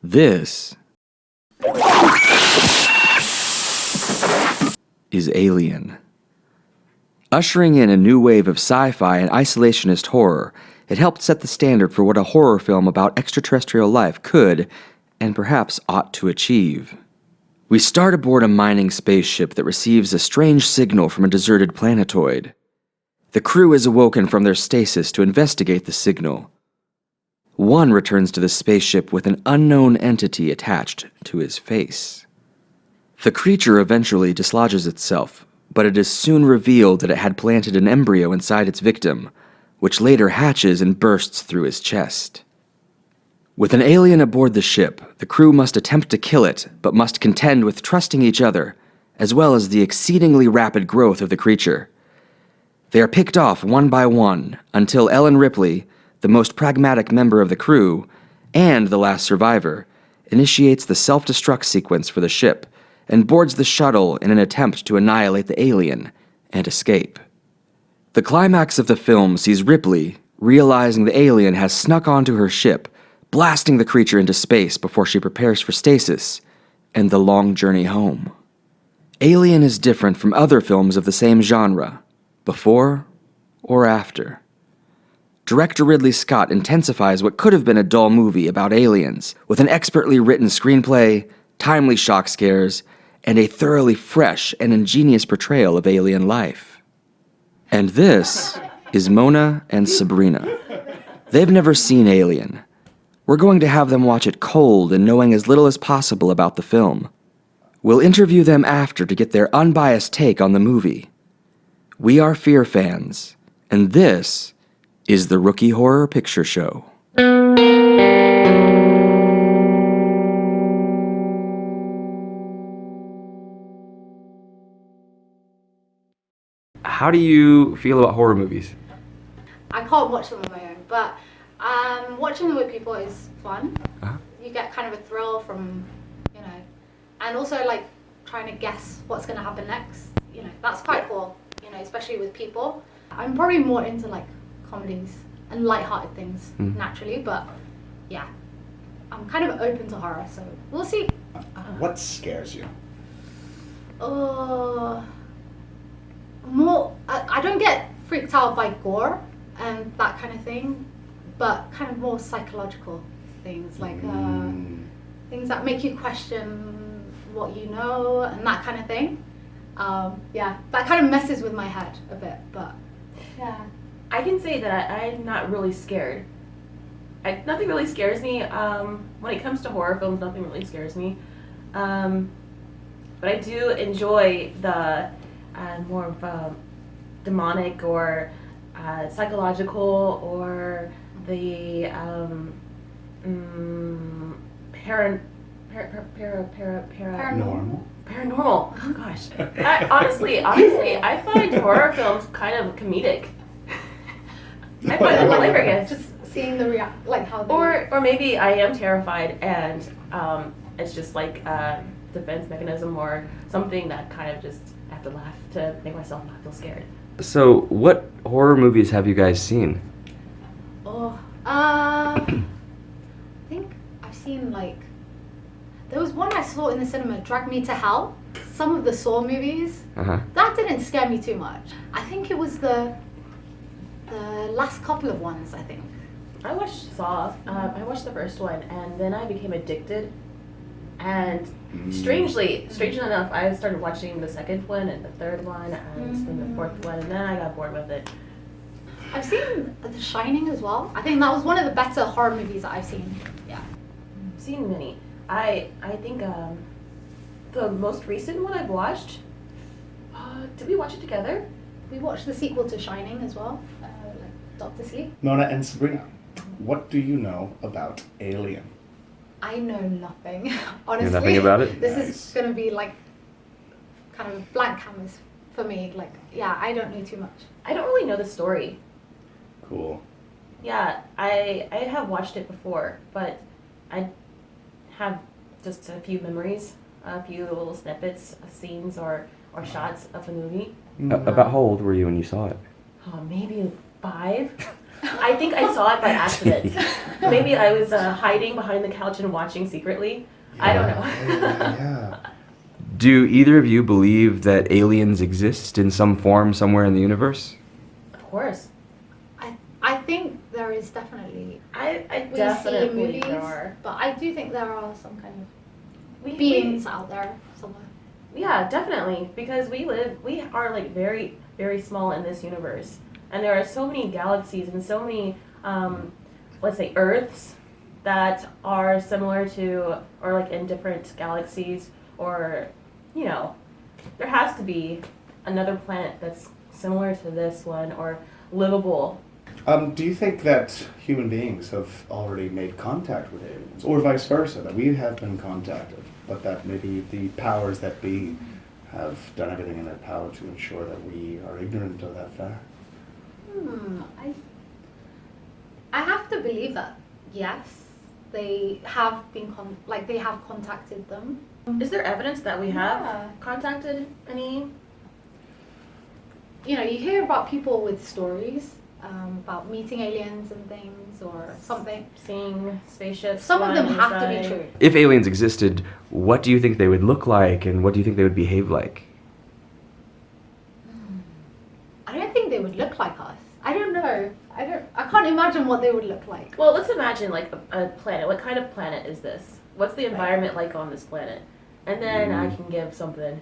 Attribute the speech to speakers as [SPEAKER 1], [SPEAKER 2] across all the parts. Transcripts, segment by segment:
[SPEAKER 1] This is Alien. Ushering in a new wave of sci-fi and isolationist horror, it helped set the standard for what a horror film about extraterrestrial life could, and perhaps ought to achieve. We start aboard a mining spaceship that receives a strange signal from a deserted planetoid. The crew is awoken from their stasis to investigate the signal. One returns to the spaceship with an unknown entity attached to his face. The creature eventually dislodges itself, but it is soon revealed that it had planted an embryo inside its victim, which later hatches and bursts through his chest. With an alien aboard the ship, the crew must attempt to kill it, but must contend with trusting each other, as well as the exceedingly rapid growth of the creature. They are picked off one by one, until Ellen Ripley, the most pragmatic member of the crew, and the last survivor, initiates the self-destruct sequence for the ship, and boards the shuttle in an attempt to annihilate the alien and escape. The climax of the film sees Ripley, realizing the alien has snuck onto her ship, blasting the creature into space before she prepares for stasis and the long journey home. Alien is different from other films of the same genre, before or after. Director Ridley Scott intensifies what could have been a dull movie about aliens with an expertly written screenplay, timely shock scares, and a thoroughly fresh and ingenious portrayal of alien life. And this is Mona and Sabrina. They've never seen Alien. We're going to have them watch it cold and knowing as little as possible about the film. We'll interview them after to get their unbiased take on the movie. We are Fear fans, and this is the Rookie Horror Picture Show. How do you feel about horror movies?
[SPEAKER 2] I can't watch them on my own, but watching them with people is fun.
[SPEAKER 1] Uh-huh.
[SPEAKER 2] You get kind of a thrill from, and also like trying to guess what's going to happen next. That's quite cool, especially with people. I'm probably more into like comedies and light-hearted things naturally, but yeah, I'm kind of open to horror, so we'll see.
[SPEAKER 3] What scares you?
[SPEAKER 2] I don't get freaked out by gore and that kind of thing, but kind of more psychological things, like things that make you question what you know and that kind of thing. Yeah, that kind of messes with my head a bit, but yeah.
[SPEAKER 4] I can say that I'm not really scared. Nothing really scares me. When it comes to horror films, nothing really scares me. But I do enjoy the more of demonic or psychological or the paranormal. Oh gosh. Honestly, I find horror films kind of comedic. I find them hilarious.
[SPEAKER 2] Just seeing the how they...
[SPEAKER 4] Or maybe I am terrified and it's just like a defense mechanism or something that kind of just I have to laugh to make myself not feel scared.
[SPEAKER 1] So, what horror movies have you guys seen?
[SPEAKER 2] I think I've seen there was one I saw in the cinema, Drag Me to Hell. Some of the Saw movies. That didn't scare me too much. I think it was the last couple of ones, I think.
[SPEAKER 4] I watched Saw. I watched the first one, and then I became addicted. And strangely enough, I started watching the second one and the third one and then the fourth one, and then I got bored with it.
[SPEAKER 2] I've seen The Shining as well. I think that was one of the better horror movies that I've seen. Yeah.
[SPEAKER 4] I've seen many. I think the most recent one I've watched. Did we watch it together?
[SPEAKER 2] We watched the sequel to Shining as well, Doctor Sleep.
[SPEAKER 3] Mona and Sabrina, what do you know about Alien?
[SPEAKER 2] I know nothing, honestly.
[SPEAKER 1] You know nothing about it?
[SPEAKER 2] This is going to be kind of a blank canvas for me. I don't know too much.
[SPEAKER 4] I don't really know the story.
[SPEAKER 3] Cool.
[SPEAKER 4] Yeah, I have watched it before, but I have just a few memories, a few little snippets of scenes or shots of the movie.
[SPEAKER 1] About how old were you when you saw it?
[SPEAKER 4] Oh, maybe 5. I think I saw it by accident. Maybe I was hiding behind the couch and watching secretly. I don't know.
[SPEAKER 3] Yeah.
[SPEAKER 1] Do either of you believe that aliens exist in some form somewhere in the universe?
[SPEAKER 4] Of course.
[SPEAKER 2] I think there is definitely.
[SPEAKER 4] I
[SPEAKER 2] We see
[SPEAKER 4] definitely
[SPEAKER 2] in movies,
[SPEAKER 4] there are.
[SPEAKER 2] but I do think there are some kind of
[SPEAKER 4] We-
[SPEAKER 2] beings out there somewhere.
[SPEAKER 4] Yeah, definitely. Because we are like very, very small in this universe. And there are so many galaxies and so many, let's say, Earths that are similar to, or like in different galaxies, or, you know, there has to be another planet that's similar to this one or livable.
[SPEAKER 3] Do you think that human beings have already made contact with aliens, or vice versa, that we have been contacted, but that maybe the powers that be have done everything in their power to ensure that we are ignorant of that fact?
[SPEAKER 2] I have to believe that yes, they have been they have contacted them.
[SPEAKER 4] Is there evidence that we have
[SPEAKER 2] Yeah.
[SPEAKER 4] contacted any?
[SPEAKER 2] You know, you hear about people with stories about meeting aliens and things or something.
[SPEAKER 4] Seeing spaceships?
[SPEAKER 2] Some of them
[SPEAKER 4] flying
[SPEAKER 2] have to be
[SPEAKER 4] inside?
[SPEAKER 2] true.
[SPEAKER 1] If aliens existed, what do you think they would look like and what do you think they would behave like?
[SPEAKER 2] I don't think they would look like us. I don't know. I can't imagine what they would look like.
[SPEAKER 4] Well, let's imagine like a planet. What kind of planet is this? What's the environment like on this planet? And then I can give something.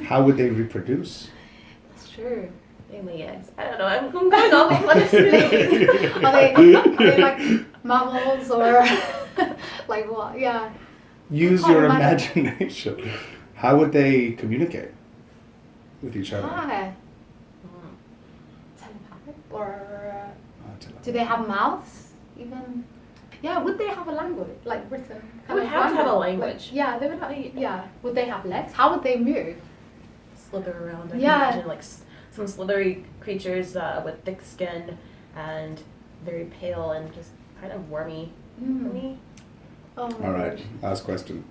[SPEAKER 3] How would they reproduce?
[SPEAKER 2] That's true.
[SPEAKER 4] Aliens. I don't know. I'm going off of what I'm saying.
[SPEAKER 2] Are they like mammals or like what? Yeah.
[SPEAKER 3] Use
[SPEAKER 2] can't
[SPEAKER 3] your
[SPEAKER 2] imagine.
[SPEAKER 3] imagination. How would they communicate with each other?
[SPEAKER 2] Hi. Telepathic or
[SPEAKER 3] Telepathy.
[SPEAKER 2] do they have mouths even? Yeah. Would they have a language like written?
[SPEAKER 4] They would have to have a language.
[SPEAKER 2] Like, yeah, they would have. Yeah. Would they have legs? How would they move?
[SPEAKER 4] Slither around. I can
[SPEAKER 2] Yeah.
[SPEAKER 4] imagine like some slithery creatures with thick skin and very pale and just kind of wormy.
[SPEAKER 2] Mm. Oh my
[SPEAKER 3] All right,
[SPEAKER 2] gosh.
[SPEAKER 3] last question.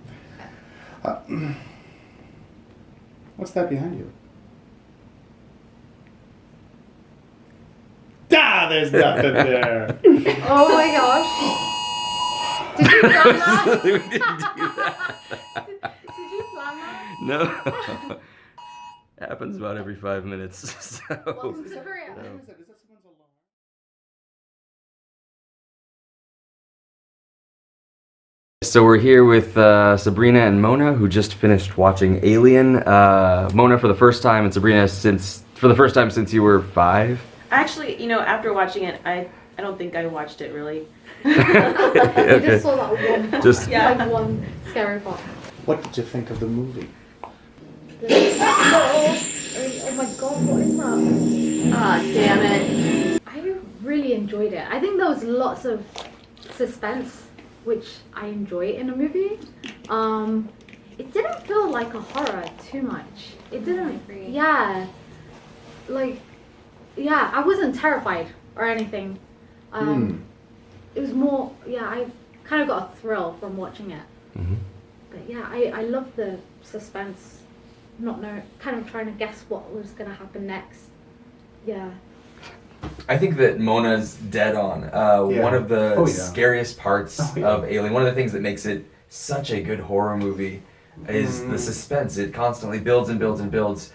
[SPEAKER 3] What's that behind you? There's nothing there.
[SPEAKER 2] Oh my gosh. Did you plan that?
[SPEAKER 1] We didn't do that.
[SPEAKER 2] Did you plan that?
[SPEAKER 1] No. Happens about every 5 minutes. So.
[SPEAKER 2] Welcome to Korea.
[SPEAKER 1] So we're here with Sabrina and Mona, who just finished watching Alien. Mona for the first time, and Sabrina for the first time since you were 5.
[SPEAKER 4] Actually, you know, after watching it, I don't think I watched it really.
[SPEAKER 2] You just saw that one part.
[SPEAKER 1] Just-
[SPEAKER 4] Yeah.
[SPEAKER 2] Like one scary part.
[SPEAKER 3] What did you think of the movie?
[SPEAKER 2] Oh my god, what is that?
[SPEAKER 4] Ah, damn it.
[SPEAKER 2] I really enjoyed it. I think there was lots of suspense, which I enjoy in a movie. It didn't feel like a horror too much. It didn't. Yeah. Like, yeah, I wasn't terrified or anything. It was more, yeah, I kind of got a thrill from watching it.
[SPEAKER 1] Mm-hmm.
[SPEAKER 2] But yeah, I love the suspense. Kind of trying to guess what was going to happen next. Yeah.
[SPEAKER 1] I think that Mona's dead on.
[SPEAKER 3] Yeah.
[SPEAKER 1] One of the
[SPEAKER 3] Oh, yeah.
[SPEAKER 1] scariest parts
[SPEAKER 3] Oh, yeah.
[SPEAKER 1] of Alien, one of the things that makes it such a good horror movie is the suspense. It constantly builds and builds and builds.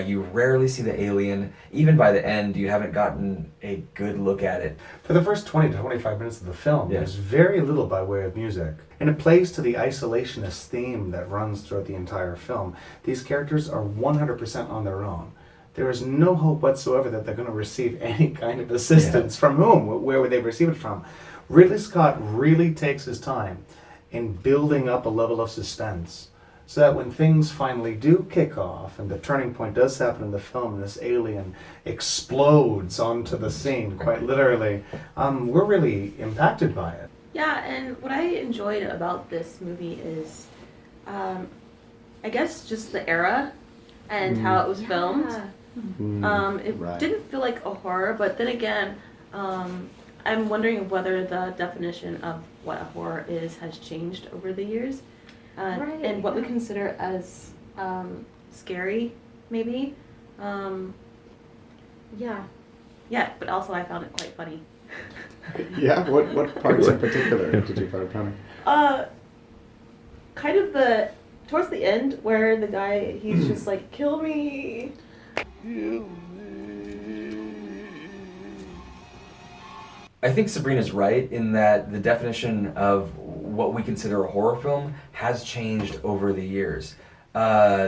[SPEAKER 1] You rarely see the alien. Even by the end, you haven't gotten a good look at it.
[SPEAKER 5] For the first 20 to 25 minutes of the film,
[SPEAKER 1] Yeah.
[SPEAKER 5] there's very little by way of music. And it plays to the isolationist theme that runs throughout the entire film. These characters are 100% on their own. There is no hope whatsoever that they're going to receive any kind of assistance. From whom? Where would they receive it from? Ridley Scott really takes his time in building up a level of suspense, so that when things finally do kick off and the turning point does happen in the film and this alien explodes onto the scene, quite literally, we're really impacted by it.
[SPEAKER 4] Yeah, and what I enjoyed about this movie is, I guess, just the era and how it was filmed. It
[SPEAKER 3] Right.
[SPEAKER 4] didn't feel like a horror, but then again, I'm wondering whether the definition of what a horror is has changed over the years,
[SPEAKER 2] Right,
[SPEAKER 4] and what we
[SPEAKER 2] yeah.
[SPEAKER 4] consider as scary, maybe.
[SPEAKER 2] Yeah.
[SPEAKER 4] Yeah, but also I found it quite funny.
[SPEAKER 3] Yeah, what parts in particular did you find funny?
[SPEAKER 4] Kind of towards the end where the guy, he's just like, kill me.
[SPEAKER 1] I think Sabrina's right in that the definition of what we consider a horror film has changed over the years.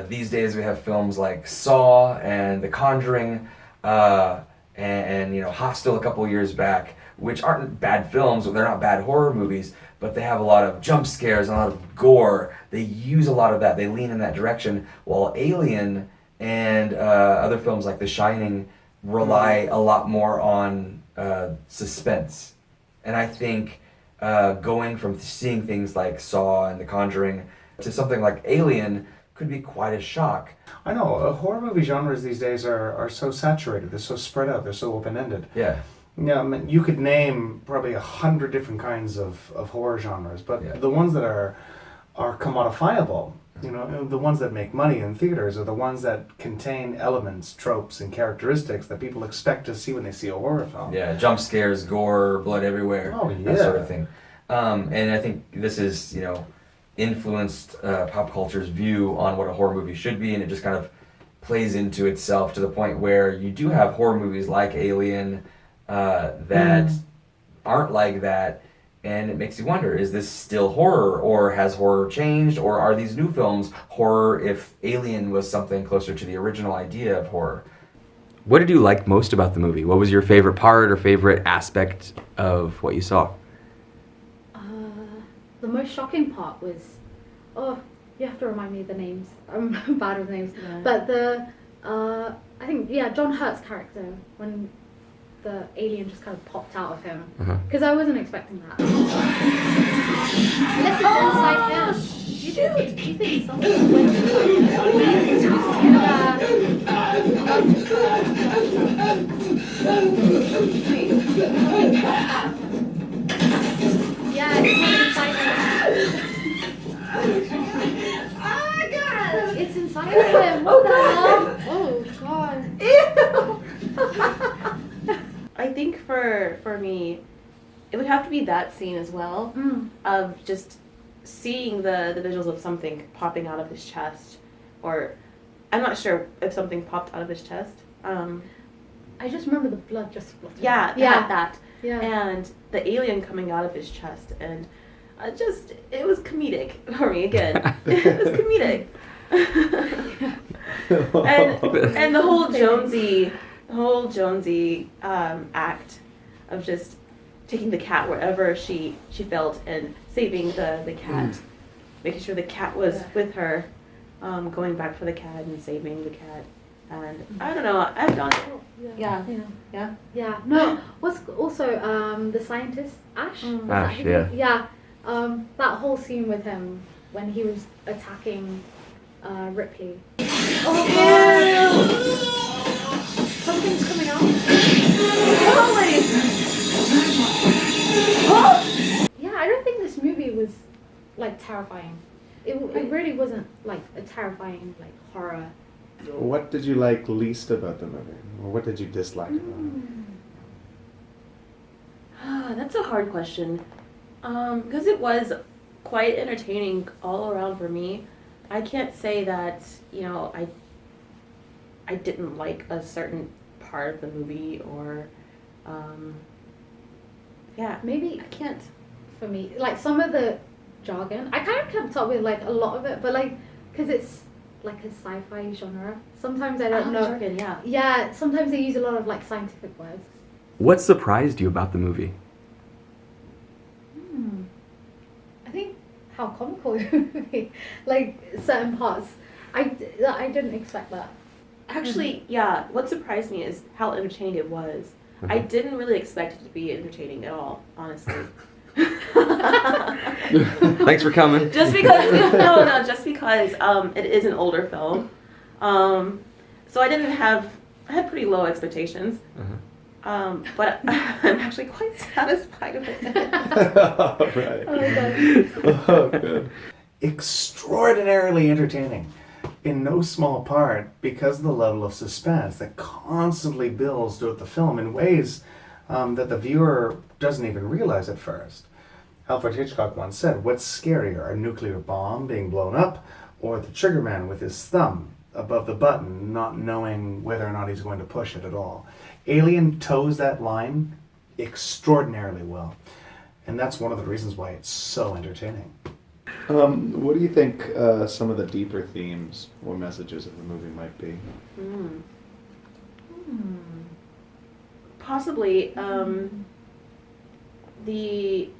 [SPEAKER 1] These days we have films like Saw and The Conjuring, and Hostel a couple years back, which aren't bad films, they're not bad horror movies, but they have a lot of jump scares, a lot of gore. They use a lot of that. They lean in that direction, while Alien and other films like The Shining rely a lot more on suspense. And I think going from seeing things like Saw and The Conjuring to something like Alien could be quite a shock.
[SPEAKER 5] I know, horror movie genres these days are so saturated, they're so spread out, they're so open-ended.
[SPEAKER 1] Yeah.
[SPEAKER 5] Yeah, I mean, you could name probably 100 different kinds of horror genres, but the ones that are commodifiable, the ones that make money in theaters are the ones that contain elements, tropes, and characteristics that people expect to see when they see a horror film.
[SPEAKER 1] Yeah, jump scares, gore, blood everywhere, that sort of thing. And I think this is, influenced pop culture's view on what a horror movie should be, and it just kind of plays into itself to the point where you do have horror movies like Alien that aren't like that, and it makes you wonder, is this still horror, or has horror changed, or are these new films horror if Alien was something closer to the original idea of horror? What did you like most about the movie? What was your favorite part or favorite aspect of what you saw?
[SPEAKER 2] The most shocking part was, you have to remind me of the names. I'm bad with names.
[SPEAKER 4] Yeah.
[SPEAKER 2] But I think, John Hurt's character, when the alien just kind of popped out of him. Because I wasn't expecting that. Unless it's inside him. Do you think something went Yeah, it's inside him. It's inside him. What the hell? Oh god.
[SPEAKER 4] I think for me, it would have to be that scene as well, of just seeing the visuals of something popping out of his chest, or I'm not sure if something popped out of his chest.
[SPEAKER 2] I just remember the blood just spluttering.
[SPEAKER 4] That.
[SPEAKER 2] Yeah.
[SPEAKER 4] And the alien coming out of his chest, and it was comedic for me again. It was comedic. and the whole Jonesy act of just taking the cat wherever she felt and saving the cat, making sure the cat was with her, going back for the cat and saving the cat. And I don't know, I've done
[SPEAKER 2] Yeah. No, what's also the scientist, Ash?
[SPEAKER 1] Ash, yeah.
[SPEAKER 2] Yeah. That whole scene with him when he was attacking Ripley. Oh god! Something's coming out. Yeah, I don't think this movie was like terrifying. It really wasn't like a terrifying like horror.
[SPEAKER 3] What did you like least about the movie? Or what did you dislike about it?
[SPEAKER 4] That's a hard question. Because it was quite entertaining all around for me. I can't say that, I didn't like a certain part of the movie or,
[SPEAKER 2] Maybe I can't, for me, like some of the jargon, I kind of kept up with like a lot of it, but like, because it's like a sci-fi genre, sometimes I don't know.
[SPEAKER 4] Jargon, yeah.
[SPEAKER 2] Yeah, sometimes they use a lot of like scientific words.
[SPEAKER 1] What surprised you about the movie?
[SPEAKER 2] I think how comical it would be, like certain parts. I didn't expect that.
[SPEAKER 4] Actually, yeah, what surprised me is how entertaining it was. I didn't really expect it to be entertaining at all, honestly.
[SPEAKER 1] Thanks for coming.
[SPEAKER 4] Just because it is an older film. So I had pretty low expectations. But I'm actually quite satisfied with it.
[SPEAKER 3] Right. Oh, good.
[SPEAKER 5] Extraordinarily entertaining. In no small part because of the level of suspense that constantly builds throughout the film in ways that the viewer doesn't even realize at first. Alfred Hitchcock once said, "What's scarier, a nuclear bomb being blown up, or the triggerman with his thumb above the button, not knowing whether or not he's going to push it at all?" Alien toes that line extraordinarily well. And that's one of the reasons why it's so entertaining.
[SPEAKER 3] What do you think some of the deeper themes or messages of the movie might be?
[SPEAKER 4] Possibly the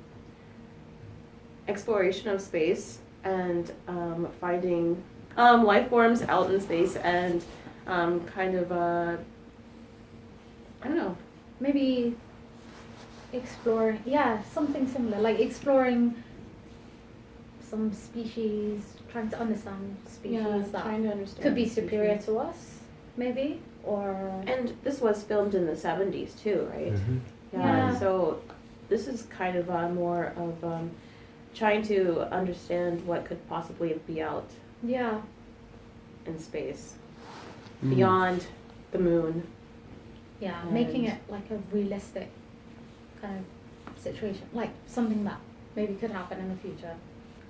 [SPEAKER 4] exploration of space and finding life forms out in space and kind of, I don't know.
[SPEAKER 2] Maybe exploring, something similar, like exploring some species, trying to understand species that
[SPEAKER 4] trying to understand
[SPEAKER 2] could be
[SPEAKER 4] species.
[SPEAKER 2] superior to us, maybe, or...
[SPEAKER 4] And this was filmed in the 70s too, right?
[SPEAKER 1] Mm-hmm.
[SPEAKER 2] Yeah.
[SPEAKER 4] So this is kind of more of trying to understand what could possibly be out
[SPEAKER 2] Yeah.
[SPEAKER 4] in space,
[SPEAKER 5] Mm.
[SPEAKER 4] beyond the moon.
[SPEAKER 2] Yeah,
[SPEAKER 4] And-
[SPEAKER 2] making it like a realistic kind of situation, like something that maybe could happen in the future.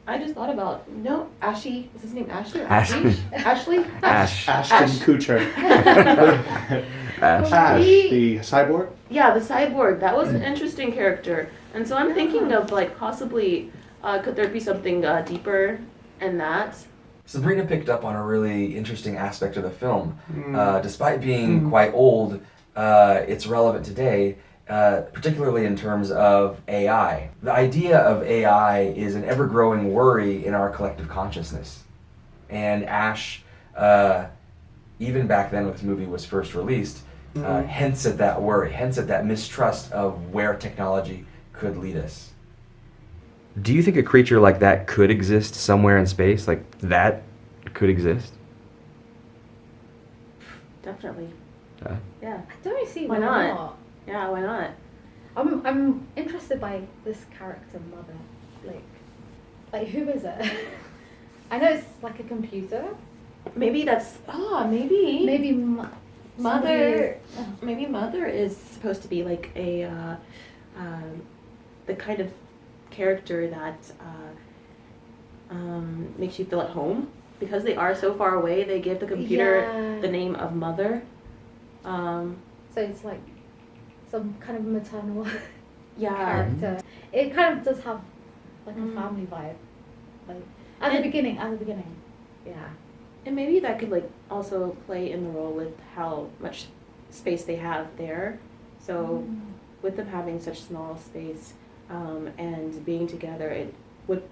[SPEAKER 4] I just thought about, Ashley, is his name Ashley? Or
[SPEAKER 1] Ashley.
[SPEAKER 4] Ashley?
[SPEAKER 1] Ash.
[SPEAKER 3] Ashton
[SPEAKER 4] Ash.
[SPEAKER 3] Kutcher.
[SPEAKER 1] Ash.
[SPEAKER 3] Ash,
[SPEAKER 4] He-
[SPEAKER 3] the cyborg?
[SPEAKER 4] Yeah, the cyborg. That was an interesting character. And so I'm thinking of like possibly, could there be something deeper in that?
[SPEAKER 1] Sabrina picked up on a really interesting aspect of the film.
[SPEAKER 5] Mm.
[SPEAKER 1] Despite being quite old, it's relevant today, particularly in terms of AI. The idea of AI is an ever-growing worry in our collective consciousness. And Ash, even back then when this movie was first released, hints at that worry, hints at that mistrust of where technology could lead us. Do you think a creature like that could exist somewhere in space? Like that could exist?
[SPEAKER 4] Definitely. Yeah.
[SPEAKER 2] I don't really see
[SPEAKER 4] Why
[SPEAKER 2] why
[SPEAKER 4] not?
[SPEAKER 2] not.
[SPEAKER 4] Yeah, why not?
[SPEAKER 2] I'm interested by this character mother, like who is it? I know it's like a computer.
[SPEAKER 4] Maybe that's, maybe.
[SPEAKER 2] Maybe
[SPEAKER 4] Mother, maybe Mother is supposed to be like a, the kind of character that makes you feel at home. Because they are so far away, they give the computer the name of Mother.
[SPEAKER 2] So it's like some kind of maternal
[SPEAKER 4] Yeah.
[SPEAKER 2] character. It kind of does have like a family vibe, like at the beginning. Yeah.
[SPEAKER 4] And maybe that could like also play in the role with how much space they have there. So with them having such small space and being together, it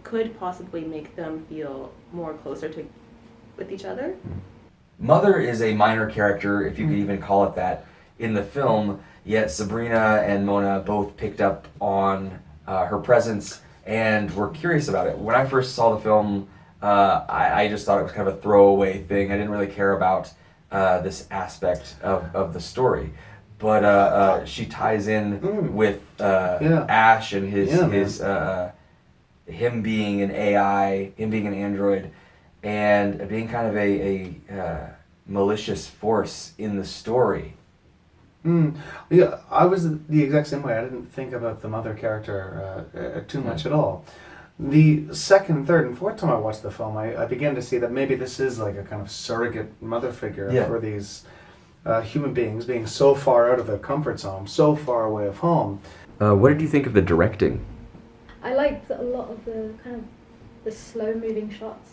[SPEAKER 4] could possibly make them feel more closer with each other.
[SPEAKER 1] Mother is a minor character, if you could even call it that, in the film, yet Sabrina and Mona both picked up on her presence and were curious about it. When I first saw the film, I just thought it was kind of a throwaway thing. I didn't really care about this aspect of the story. But she ties in with Ash and his him being an AI, him being an android, and being kind of a malicious force in the story.
[SPEAKER 5] Yeah, I was the exact same way. I didn't think about the mother character too much at all. The second, third, and fourth time I watched the film, I began to see that maybe this is like a kind of surrogate mother figure for these human beings being so far out of their comfort zone, so far away of home.
[SPEAKER 1] What did you think of the directing?
[SPEAKER 2] I liked a lot of the kind of the slow moving shots.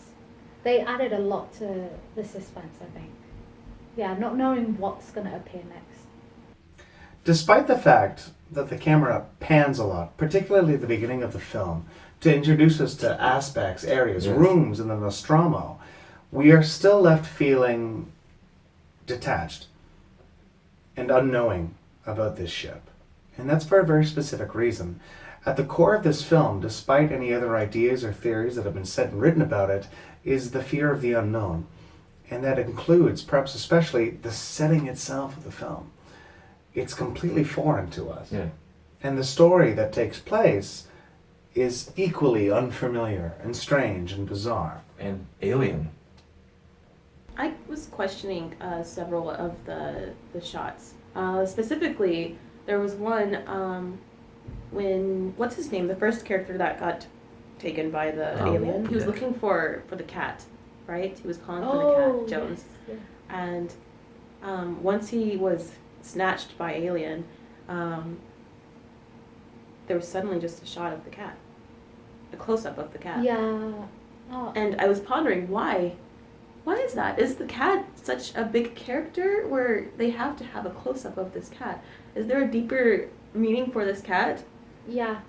[SPEAKER 2] They added a lot to the suspense, I think. Yeah, not knowing what's going to appear next.
[SPEAKER 5] Despite the fact that the camera pans a lot, particularly at the beginning of the film, to introduce us to aspects, areas, rooms in the Nostromo, we are still left feeling detached and unknowing about this ship. And that's for a very specific reason. At the core of this film, despite any other ideas or theories that have been said and written about it, is the fear of the unknown. And that includes, perhaps especially, the setting itself of the film. It's completely foreign to us.
[SPEAKER 1] Yeah.
[SPEAKER 5] And the story that takes place is equally unfamiliar and strange and bizarre.
[SPEAKER 1] And alien.
[SPEAKER 4] I was questioning several of the shots. Specifically, There was one when what's his name? The first character that got taken by the alien. He was looking for the cat, right? He was calling for the cat, Jones.
[SPEAKER 2] Yes,
[SPEAKER 4] And once he was snatched by alien, there was suddenly just a shot of the cat, a close-up of the cat.
[SPEAKER 2] yeah. Oh.
[SPEAKER 4] And I was pondering why. Why is that? Is the cat such a big character where they have to have a close-up of this cat? Is there a deeper meaning for this cat?
[SPEAKER 2] Yeah.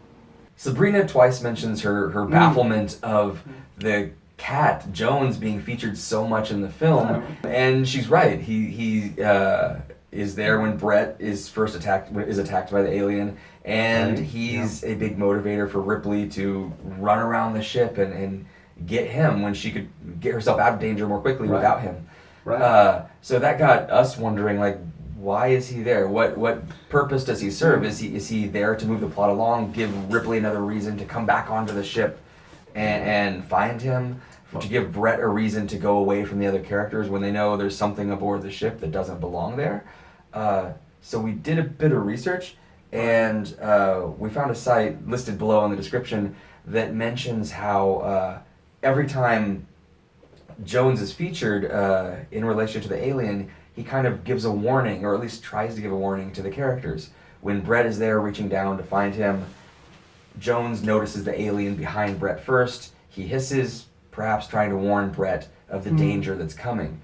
[SPEAKER 1] Sabrina twice mentions her bafflement of the cat Jones being featured so much in the film, and she's right. He is there when Brett is attacked by the alien, and he's a big motivator for Ripley to run around the ship and get him when she could get herself out of danger more quickly without him.
[SPEAKER 5] Right.
[SPEAKER 1] So that got us wondering, like, why is he there? What purpose does he serve? Is he there to move the plot along, give Ripley another reason to come back onto the ship and find him, to give Brett a reason to go away from the other characters when they know there's something aboard the ship that doesn't belong there? So we did a bit of research, and we found a site listed below in the description that mentions how every time Jones is featured in relation to the alien, he kind of gives a warning, or at least tries to give a warning to the characters. When Brett is there reaching down to find him, Jones notices the alien behind Brett first. He hisses, perhaps trying to warn Brett of the danger that's coming.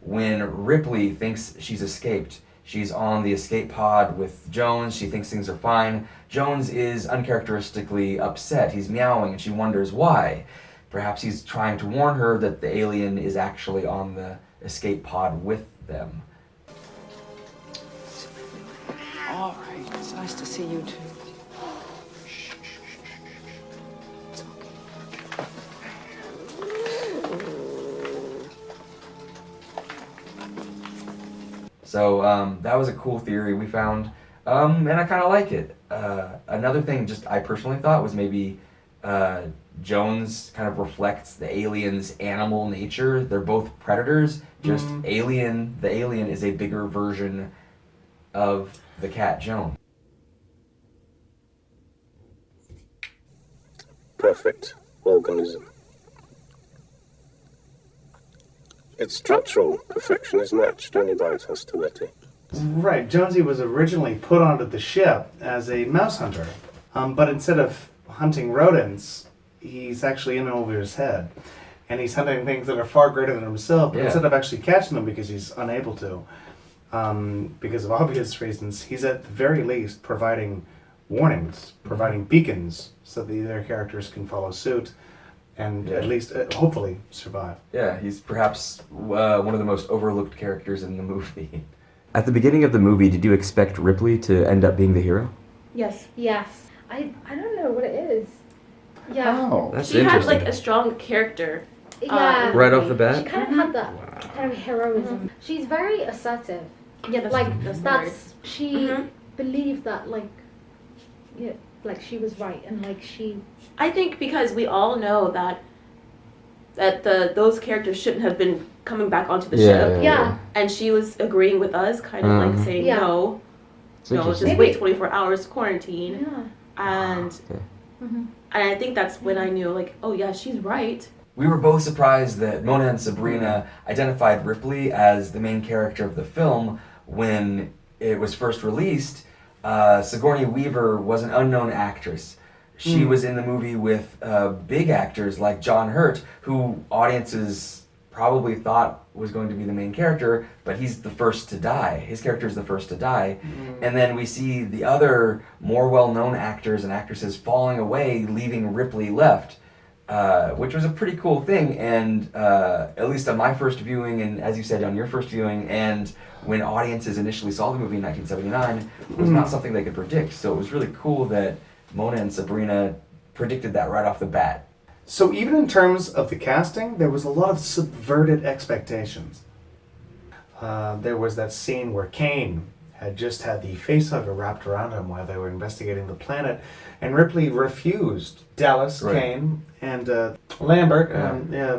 [SPEAKER 1] When Ripley thinks she's escaped, she's on the escape pod with Jones. She thinks things are fine. Jones is uncharacteristically upset. He's meowing, and she wonders why. Perhaps he's trying to warn her that the alien is actually on the escape pod with them.
[SPEAKER 6] All right, it's nice to see you too. It's
[SPEAKER 1] So that was a cool theory we found, and I kind of like it. Another thing just I personally thought was maybe Jones kind of reflects the alien's animal nature. They're both predators, just the alien is a bigger version of the cat Jones.
[SPEAKER 7] Perfect organism. Its structural perfection is matched only by its hostility.
[SPEAKER 5] Right. Jonesy was originally put onto the ship as a mouse hunter, but instead of hunting rodents, he's actually in over his head, and he's hunting things that are far greater than himself. But instead of actually catching them because he's unable to, because of obvious reasons, he's at the very least providing warnings, providing beacons, so the other characters can follow suit and at least hopefully survive.
[SPEAKER 1] Yeah, he's perhaps one of the most overlooked characters in the movie. At the beginning of the movie, did you expect Ripley to end up being the hero?
[SPEAKER 4] Yes.
[SPEAKER 2] Yes. I don't know what it is. Yeah.
[SPEAKER 3] Oh.
[SPEAKER 1] That's
[SPEAKER 4] She had
[SPEAKER 1] interesting.
[SPEAKER 4] like a strong character.
[SPEAKER 2] Yeah.
[SPEAKER 1] Right off the bat?
[SPEAKER 2] She kind of had that kind of heroism. She's very assertive.
[SPEAKER 4] Yeah, that's
[SPEAKER 2] Like
[SPEAKER 4] that's,
[SPEAKER 2] that's she
[SPEAKER 4] Mhm.
[SPEAKER 2] believed that like she was right, and like she
[SPEAKER 4] I think because we all know that those characters shouldn't have been coming back onto the ship,
[SPEAKER 2] yeah.
[SPEAKER 4] and she was agreeing with us, kind of like saying
[SPEAKER 2] Yeah.
[SPEAKER 4] no,
[SPEAKER 1] It's
[SPEAKER 4] no, just
[SPEAKER 1] interesting.
[SPEAKER 4] wait 24 hours quarantine,
[SPEAKER 2] Yeah.
[SPEAKER 4] and
[SPEAKER 2] Mhm.
[SPEAKER 4] and I think that's when I knew like, oh yeah, she's right.
[SPEAKER 1] We were both surprised that Mona and Sabrina identified Ripley as the main character of the film when it was first released. Sigourney Weaver was an unknown actress. She was in the movie with big actors like John Hurt, who audiences probably thought was going to be the main character, but he's the first to die. His character is the first to die. And then we see the other more well-known actors and actresses falling away, leaving Ripley left, which was a pretty cool thing. And at least on my first viewing, and as you said, on your first viewing, and when audiences initially saw the movie in 1979, it was not something they could predict. So it was really cool that Mona and Sabrina predicted that right off the bat.
[SPEAKER 5] So even in terms of the casting, there was a lot of subverted expectations. There was that scene where Kane had just had the facehugger wrapped around him while they were investigating the planet, and Ripley refused Dallas, Kane, and Lambert.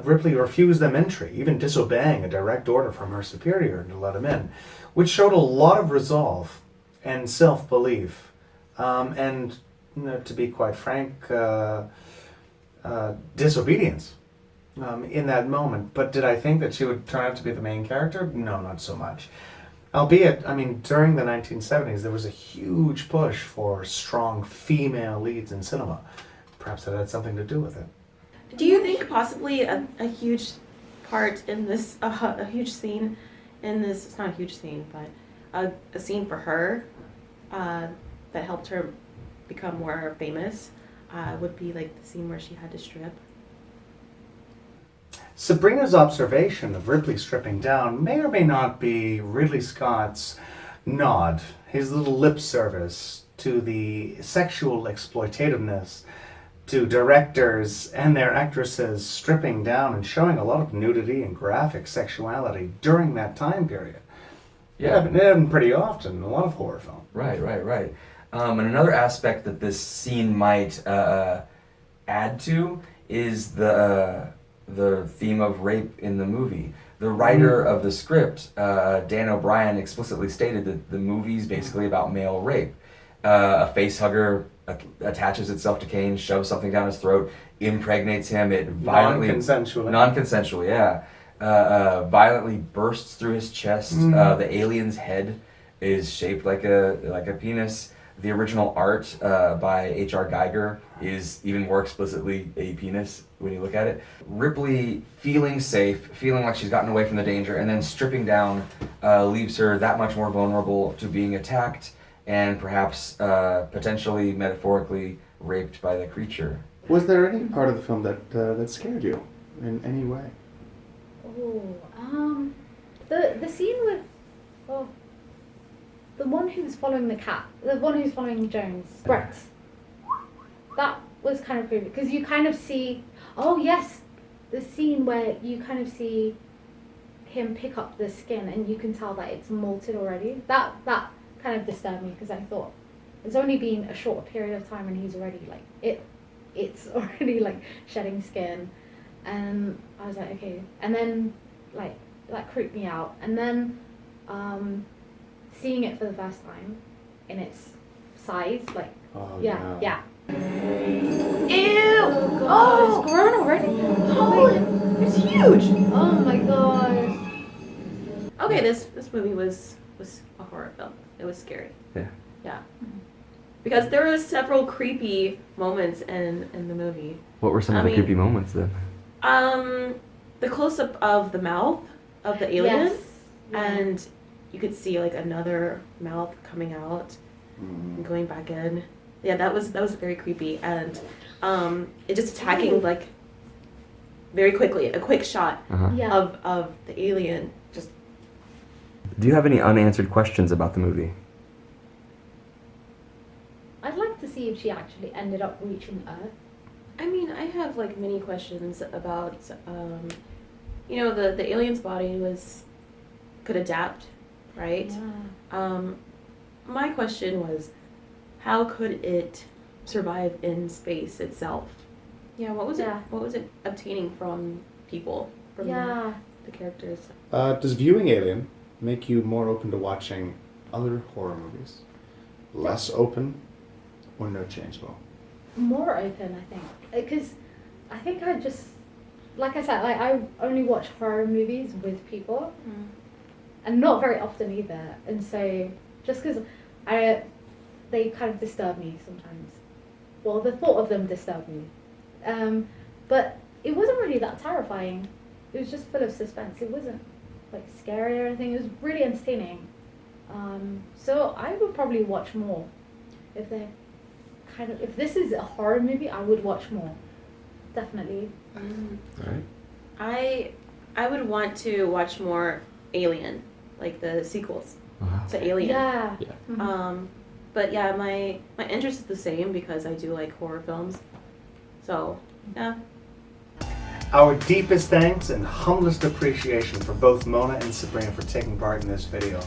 [SPEAKER 5] Ripley refused them entry, even disobeying a direct order from her superior to let him in, which showed a lot of resolve and self-belief. And to be quite frank, disobedience in that moment. But did I think that she would turn out to be the main character? No, not so much. Albeit, I mean, during the 1970s, there was a huge push for strong female leads in cinema. Perhaps that had something to do with it.
[SPEAKER 4] Do you think possibly a huge part in this, a huge scene in this, it's not a huge scene, but a scene for her that helped her become more famous would be like the scene where she had to strip?
[SPEAKER 5] Sabrina's observation of Ripley stripping down may or may not be Ridley Scott's nod, his little lip service to the sexual exploitativeness, to directors and their actresses stripping down and showing a lot of nudity and graphic sexuality during that time period. Yeah, it happened pretty often in a lot of horror films.
[SPEAKER 1] Right. And another aspect that this scene might add to is the theme of rape in the movie. The writer of the script, Dan O'Brien, explicitly stated that the movie's basically about male rape. A facehugger attaches itself to Kane, shoves something down his throat, impregnates him. It violently, non-consensually, yeah. Violently bursts through his chest. The alien's head is shaped like a penis. The original art by H.R. Geiger is even more explicitly a penis when you look at it. Ripley feeling safe, feeling like she's gotten away from the danger, and then stripping down leaves her that much more vulnerable to being attacked and perhaps potentially metaphorically raped by the creature.
[SPEAKER 3] Was there any part of the film that scared you in any way?
[SPEAKER 2] The scene with the one who's following the cat, the one who's following Jones, Brett. That was kind of creepy because you kind of see, the scene where you kind of see him pick up the skin and you can tell that it's molted already. That kind of disturbed me because I thought it's only been a short period of time and he's already it's already like shedding skin, and I was like, okay, and then like that creeped me out, and then seeing it for the first time in its size, like yeah.
[SPEAKER 4] Ew!
[SPEAKER 2] Oh, it's grown already.
[SPEAKER 4] Oh, it's huge.
[SPEAKER 2] Oh my god.
[SPEAKER 4] Okay, this movie was a horror film. It was scary. Yeah. Because there were several creepy moments in the movie.
[SPEAKER 1] What were some of the creepy moments then?
[SPEAKER 4] The close-up of the mouth of the alien,
[SPEAKER 2] Yes.
[SPEAKER 4] and you could see like another mouth coming out and going back in. Yeah, that was very creepy, and it just attacking like very quickly, a quick shot of the alien. Just.
[SPEAKER 1] Do you have any unanswered questions about the movie?
[SPEAKER 2] I'd like to see if she actually ended up reaching Earth.
[SPEAKER 4] I mean, I have like many questions about, the alien's body could adapt, right?
[SPEAKER 2] Yeah.
[SPEAKER 4] My question was, how could it survive in space itself? Yeah, what was it obtaining from people, from the characters?
[SPEAKER 3] Does viewing Alien make you more open to watching other horror movies? Less open, or no change at all?
[SPEAKER 2] More open, I think, because I think I just, like I said, like I only watch horror movies with people, and not very often either. And so just because they kind of disturb me sometimes. Well, the thought of them disturbed me, but it wasn't really that terrifying. It was just full of suspense. It wasn't like scary or anything. It was really entertaining. So I would probably watch more if they. If this is a horror movie, I would watch more. Definitely.
[SPEAKER 1] Alright.
[SPEAKER 4] I would want to watch more Alien, like the sequels to Alien.
[SPEAKER 2] Yeah.
[SPEAKER 4] But yeah, my interest is the same because I do like horror films. So, yeah.
[SPEAKER 5] Our deepest thanks and humblest appreciation for both Mona and Sabrina for taking part in this video.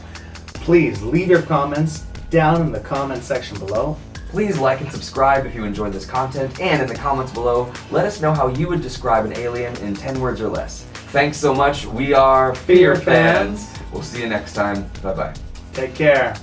[SPEAKER 5] Please leave your comments down in the comment section below.
[SPEAKER 1] Please like and subscribe if you enjoyed this content, and in the comments below, let us know how you would describe an alien in 10 words or less. Thanks so much. We are Fear Fans. We'll see you next time. Bye-bye.
[SPEAKER 5] Take care.